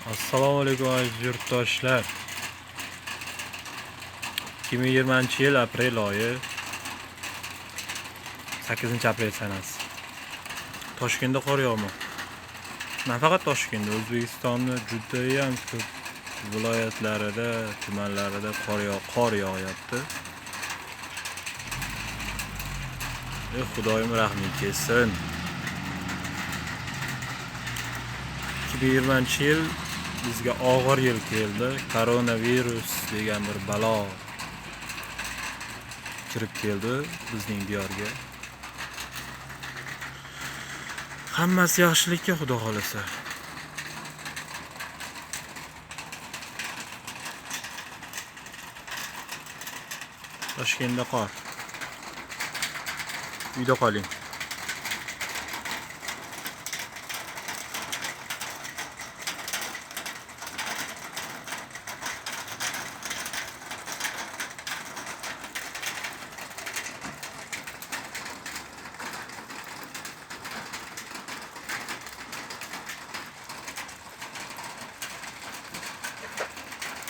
Assalomu alaykum aziz yurtdoshlar. 2020-yil aprel oyi 8-aprel sanasi. Toshkentda qor yog'moqda. Nafaqat Toshkentda, O'zbekistonning juda ham ko'p viloyatlarida, tumanlarida qor yog'yapti. Xudoyim rahmin kelsin. 2020-yil bizga og'ir yil keldi. Koronavirus degan bir balo kirib keldi bizning diyorga. Hammasi yaxshilikka, Xudo xolasa. Toshkentda qor. Uyda qoling.